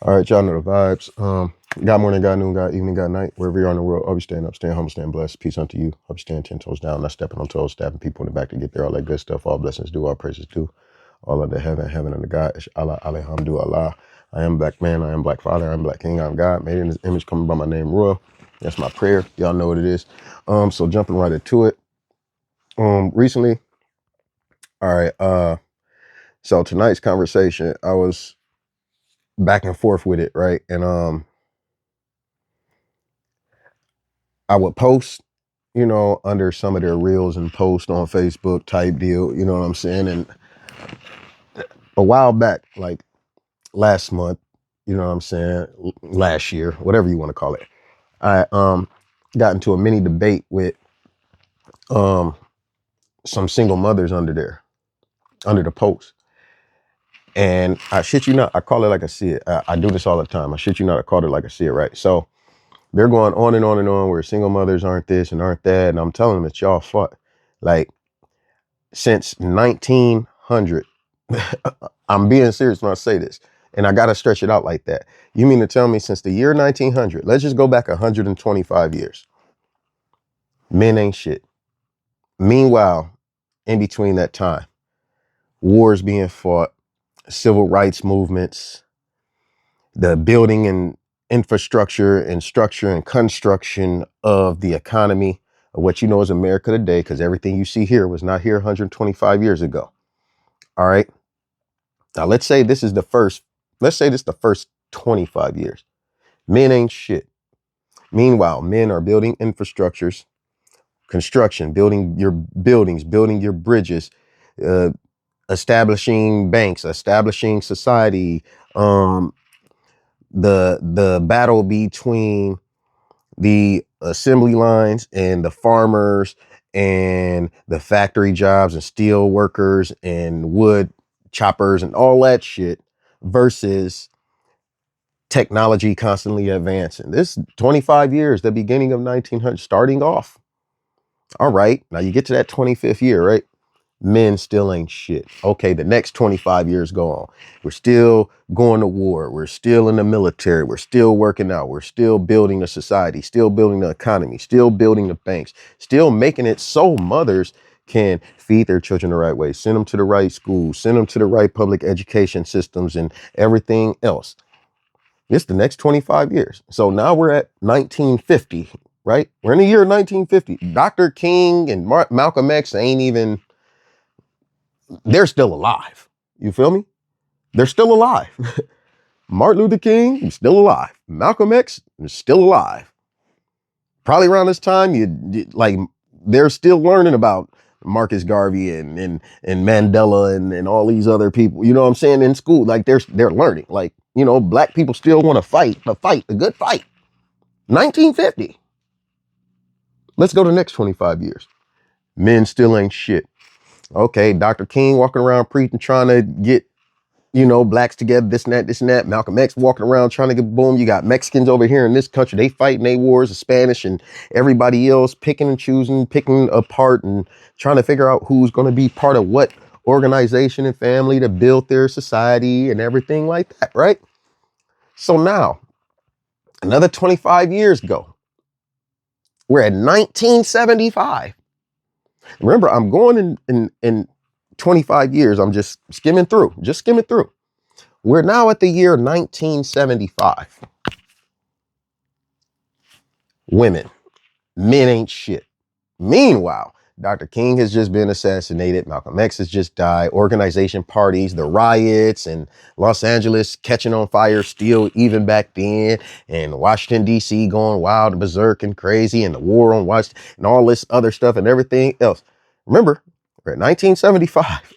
All right, y'all know the vibes. God morning, God noon, God evening, God night. Wherever you are in the world, always stand up, stand humble, stand blessed. Peace unto you. I'll be standing 10 toes down, not stepping on toes, stabbing people in the back to get there. All that good stuff. All blessings due, all praises due. All under heaven, heaven under God. Ish Allah, alhamdu Allah. I am black man, I am black father, I am black king, I am God. Made in his image, coming by my name, Royal. That's my prayer. Y'all know what it is. So jumping right into it. Recently, all right, so tonight's conversation, I was back and forth with it, right? And I would post, under some of their reels and post on Facebook type deal, you know what I'm saying? And a while back, like last month, you know what I'm saying? Last year, whatever you want to call it, I got into a mini debate with um some single mothers under the post. And I shit you not, I call it like I see it. I do this all the time. I shit you not, I call it like I see it, right? So they're going on and on and on where single mothers aren't this and aren't that. And I'm telling them it's y'all fault. Like, since 1900, I'm being serious when I say this, and I got to stretch it out like that. You mean to tell me since the year 1900, let's just go back 125 years, men ain't shit. Meanwhile, in between that time, wars being fought, civil rights movements, the building and infrastructure and structure and construction of the economy of what you know as America today, because everything you see here was not here 125 years ago. All right. Now let's say this is the first 25 years. Men ain't shit. Meanwhile, men are building infrastructures, construction, building your buildings, building your bridges, uh, establishing banks, establishing society. Um, the battle between the assembly lines and the farmers and the factory jobs and steel workers and wood choppers and all that shit versus technology constantly advancing. This 25 years, the beginning of 1900, starting off. All right, now you get to that 25th year, right? Men still ain't shit. Okay, the next 25 years go on. We're still going to war. We're still in the military. We're still working out. We're still building a society, still building the economy, still building the banks, still making it so mothers can feed their children the right way, send them to the right schools, send them to the right public education systems and everything else. It's the next 25 years. So now we're at 1950, right? We're in the year 1950. Dr. King and Malcolm X ain't even, they're still alive. You feel me? They're still alive. Martin Luther King is still alive. Malcolm X is still alive. Probably around this time, like they're still learning about Marcus Garvey and Mandela and all these other people. You know what I'm saying? In school, like they're learning. Like, black people still want to fight, a good fight. 1950. Let's go to the next 25 years. Men still ain't shit. Okay, Dr. King walking around preaching, trying to get, blacks together, this and that, this and that. Malcolm X walking around trying to get boom. You got Mexicans over here in this country. They fighting their wars, the Spanish and everybody else picking and choosing, picking apart and trying to figure out who's going to be part of what organization and family to build their society and everything like that, right? So now, another 25 years ago, we're at 1975. Remember, I'm going in 25 years. I'm just skimming through. We're now at the year 1975. Women, men ain't shit. Meanwhile, Dr. King has just been assassinated. Malcolm X has just died. Organization parties, the riots and Los Angeles catching on fire still even back then. And Washington, D.C. going wild and berserk and crazy. And the war on Washington and all this other stuff and everything else. Remember, we're at 1975.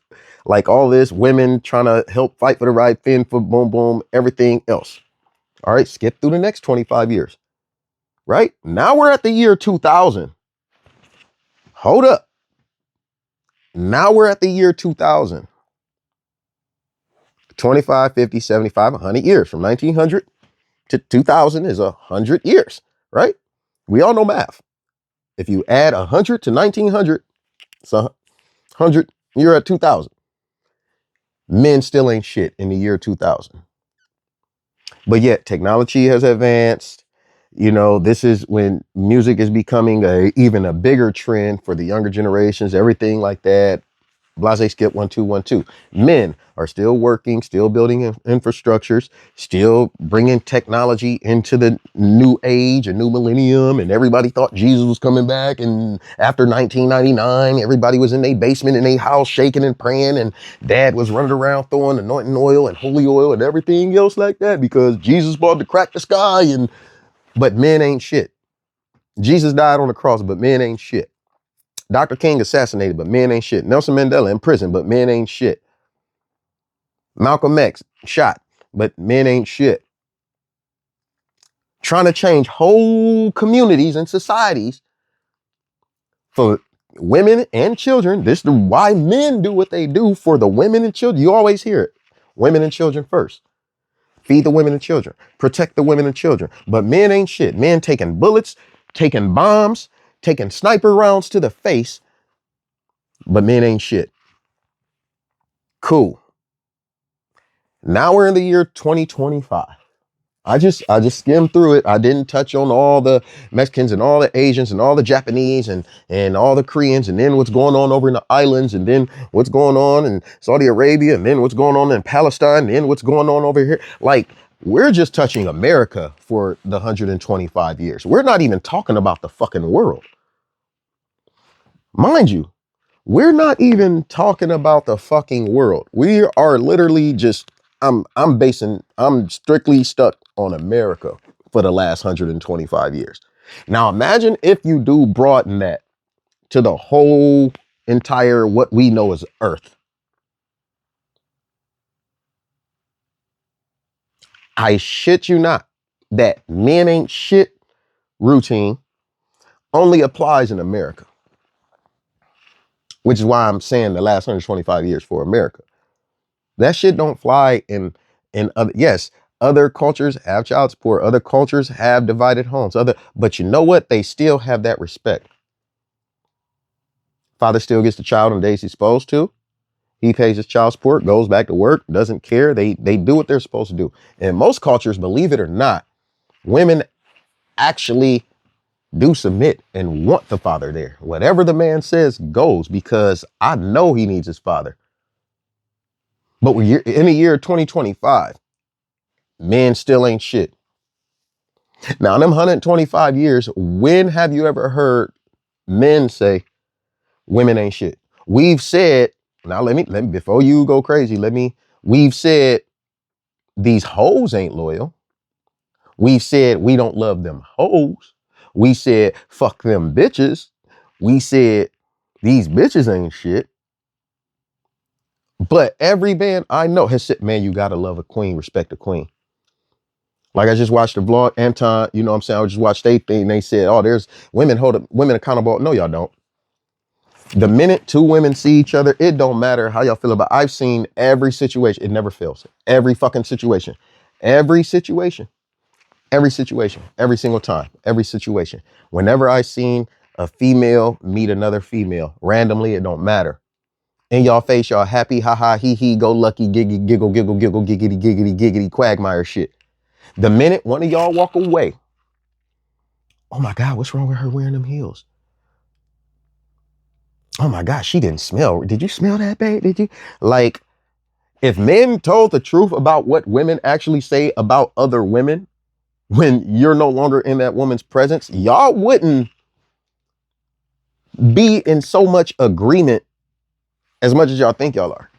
Like all this, women trying to help fight for the right thing, for boom, boom, everything else. All right, skip through the next 25 years. Right? Now we're at the year 2000. Hold up. Now we're at the year 2000. 25, 50, 75, 100 years. From 1900 to 2000 is 100 years, right? We all know math. If you add 100 to 1900, it's 100, you're at 2000. Men still ain't shit in the year 2000. But yet technology has advanced. This is when music is becoming even a bigger trend for the younger generations, everything like that. Blase skip 1 2 1 2. Men are still working, still building infrastructures, still bringing technology into the new age, a new millennium. And everybody thought Jesus was coming back. And after 1999, everybody was in their basement in their house shaking and praying. And dad was running around throwing anointing oil and holy oil and everything else like that because Jesus bought to crack the sky. But men ain't shit. Jesus died on the cross, but men ain't shit. Dr. King assassinated, but men ain't shit. Nelson Mandela in prison, but men ain't shit. Malcolm X shot, but men ain't shit. Trying to change whole communities and societies for women and children. This is why men do what they do for the women and children. You always hear it. Women and children first. Feed the women and children. Protect the women and children. But men ain't shit. Men taking bullets, taking bombs, taking sniper rounds to the face. But men ain't shit. Cool. Now we're in the year 2025. I just skimmed through it. I didn't touch on all the Mexicans and all the Asians and all the Japanese and all the Koreans and then what's going on over in the islands and then what's going on in Saudi Arabia and then what's going on in Palestine and then what's going on over here. Like, we're just touching America for the 125 years. We're not even talking about the fucking world. Mind you, we're not even talking about the fucking world. We are literally just, I'm strictly stuck on America for the last 125 years. Now imagine if you do broaden that to the whole entire, what we know as Earth. I shit you not, that men ain't shit routine only applies in America, which is why I'm saying the last 125 years for America. That shit don't fly in other, yes, other cultures have child support, other cultures have divided homes, but you know what? They still have that respect. Father still gets the child on days he's supposed to. He pays his child support, goes back to work, doesn't care. They do what they're supposed to do. In most cultures, believe it or not, women actually do submit and want the father there. Whatever the man says goes, because I know he needs his father. But we're in the year 2025. Men still ain't shit. Now, in them 125 years, when have you ever heard men say women ain't shit? We've said, now let me, before you go crazy, we've said these hoes ain't loyal. We've said we don't love them hoes. We said fuck them bitches. We said these bitches ain't shit. But every man I know has said, man, you gotta love a queen, respect a queen. Like I just watched the vlog, Anton, you know what I'm saying? I just watched their thing. They said, oh, there's women women accountable. No, y'all don't. The minute two women see each other, it don't matter how y'all feel about it. I've seen every situation. It never fails. Every fucking situation. Every situation. Every situation. Every single time. Every situation. Whenever I seen a female meet another female, randomly, it don't matter. In y'all face, y'all happy, ha ha, hee hee, go lucky, giggle, giggle, giggle, giggle, giggity, giggity, giggity, quagmire shit. The minute one of y'all walk away, oh my God, what's wrong with her wearing them heels? Oh my God, she didn't smell. Did you smell that, babe? Did you? Like, if men told the truth about what women actually say about other women when you're no longer in that woman's presence, y'all wouldn't be in so much agreement as much as y'all think y'all are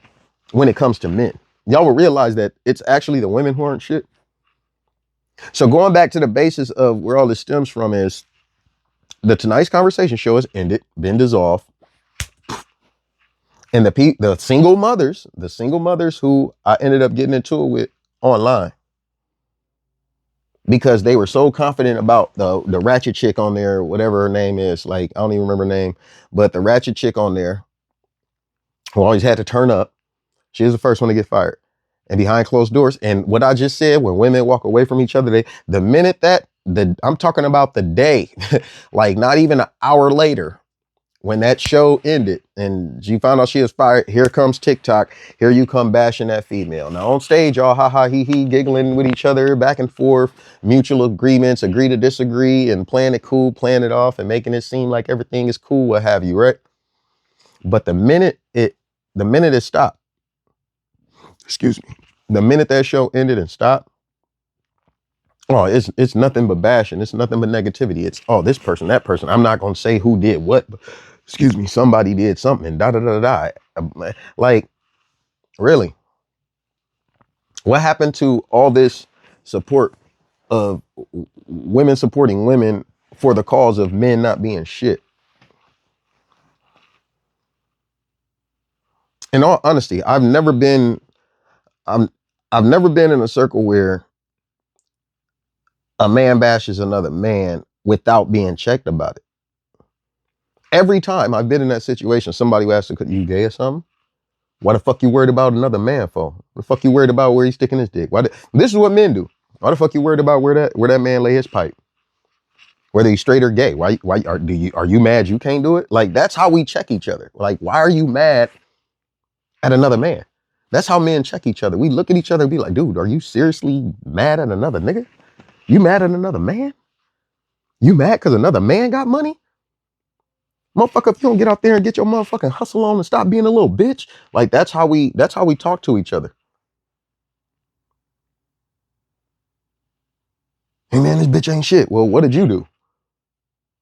when it comes to men. Y'all will realize that it's actually the women who aren't shit. So going back to the basis of where all this stems from is the tonight's conversation show has ended, been dissolved. And the single mothers who I ended up getting into it with online because they were so confident about the ratchet chick on there, whatever her name is, like, I don't even remember her name, but the ratchet chick on there who always had to turn up, she was the first one to get fired. And behind closed doors. And what I just said, when women walk away from each other, the minute I'm talking about the day, like not even an hour later, when that show ended and she found out she was fired, here comes TikTok. Here you come bashing that female. Now on stage, y'all ha ha he giggling with each other back and forth, mutual agreements, agree to disagree, and playing it cool, playing it off, and making it seem like everything is cool, what have you, right? But the minute it stopped, excuse me, the minute that show ended and stopped, oh, it's nothing but bashing. It's nothing but negativity. It's, oh, this person, that person. I'm not gonna say who did what, but excuse me, somebody did something. Da da da da. Like, really, what happened to all this support of women supporting women for the cause of men not being shit? In all honesty, I'm I've never been in a circle where a man bashes another man without being checked about it. Every time I've been in that situation, somebody will ask, "You gay or something? Why the fuck you worried about another man for? What the fuck you worried about where he's sticking his dick? This is what men do. Why the fuck you worried about where that man lay his pipe? Whether he's straight or gay? Why are you mad you can't do it? Like, that's how we check each other. Like, why are you mad at another man? That's how men check each other. We look at each other and be like, dude, are you seriously mad at another nigga? You mad at another man? You mad because another man got money? Motherfucker, if you don't get out there and get your motherfucking hustle on and stop being a little bitch, like that's how we talk to each other. Hey man, this bitch ain't shit. Well, what did you do?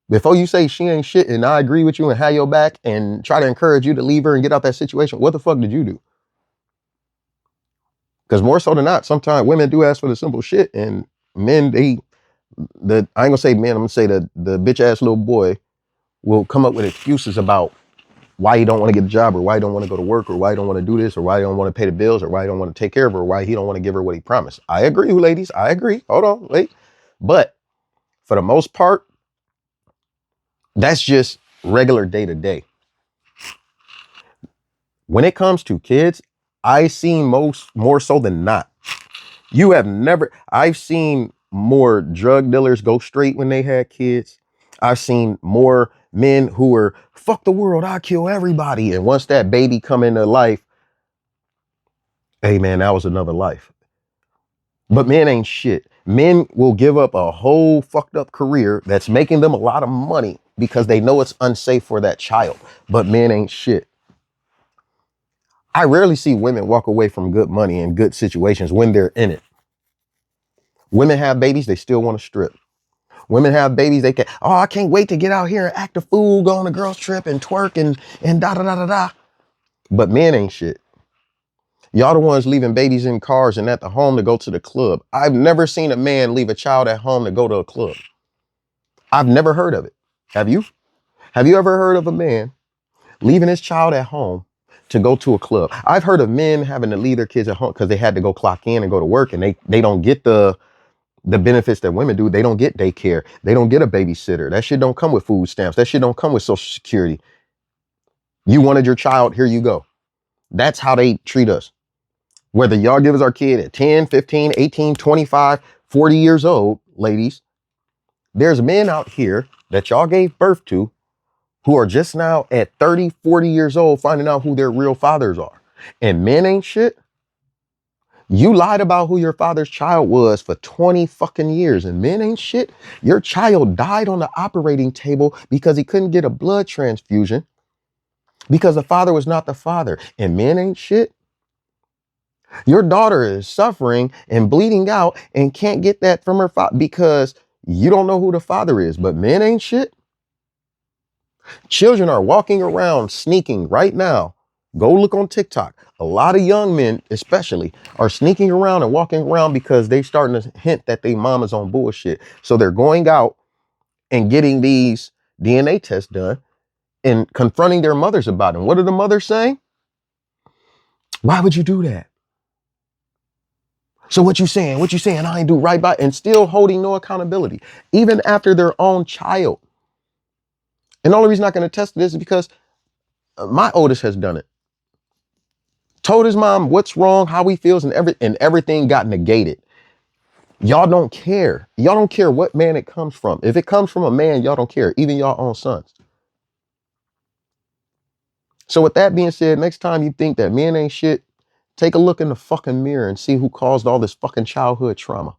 Before you say she ain't shit and I agree with you and have your back and try to encourage you to leave her and get out that situation, what the fuck did you do? Because more so than not, sometimes women do ask for the simple shit and men, I ain't gonna say men, I'm gonna say the bitch ass little boy will come up with excuses about why he don't want to get a job or why he don't want to go to work or why he don't want to do this or why he don't want to pay the bills or why he don't want to take care of her or why he don't want to give her what he promised. I agree, ladies. I agree. Hold on, wait. But for the most part, that's just regular day to day. When it comes to kids, I seen more so than not. I've seen more drug dealers go straight when they had kids. I've seen more men who were, fuck the world, I kill everybody. And once that baby come into life, hey man, that was another life. But men ain't shit. Men will give up a whole fucked up career that's making them a lot of money because they know it's unsafe for that child. But men ain't shit. I rarely see women walk away from good money and good situations when they're in it. Women have babies, they still want to strip. Women have babies, I can't wait to get out here and act a fool, go on a girl's trip and twerk and da da da da da. But men ain't shit. Y'all the ones leaving babies in cars and at the home to go to the club. I've never seen a man leave a child at home to go to a club. I've never heard of it. Have you? Have you ever heard of a man leaving his child at home to go to a club? I've heard of men having to leave their kids at home because they had to go clock in and go to work and they don't get the benefits that women do. They don't get daycare. They don't get a babysitter. That shit don't come with food stamps. That shit don't come with Social Security. You wanted your child, here you go. That's how they treat us. Whether y'all give us our kid at 10, 15, 18, 25, 40 years old, ladies, there's men out here that y'all gave birth to who are just now at 30, 40 years old finding out who their real fathers are. And men ain't shit. You lied about who your father's child was for 20 fucking years and men ain't shit. Your child died on the operating table because he couldn't get a blood transfusion because the father was not the father and men ain't shit. Your daughter is suffering and bleeding out and can't get that from her father because you don't know who the father is, but men ain't shit. Children are walking around sneaking right now. Go look on TikTok. A lot of young men, especially, are sneaking around and walking around because they starting to hint that they mama's on bullshit. So they're going out and getting these DNA tests done and confronting their mothers about it. And what are the mothers saying? Why would you do that? So what you saying? What you saying? I ain't do right by, and still holding no accountability, even after their own child. And the only reason I can attest to this is because my oldest has done it. Told his mom what's wrong, how he feels, and everything got negated. Y'all don't care. Y'all don't care what man it comes from. If it comes from a man, y'all don't care. Even y'all own sons. So with that being said, next time you think that men ain't shit, take a look in the fucking mirror and see who caused all this fucking childhood trauma.